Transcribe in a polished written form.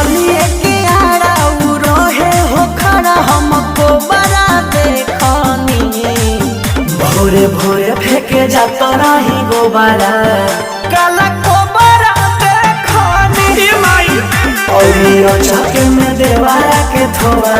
गलिए के आड़ा उ रहे हो खड़ा हमको बड़ा देखनी। भोरे भोरे फेंके जात रही गोबारा काला को बड़ा देखनी। और चके में देवारा के थोड़ा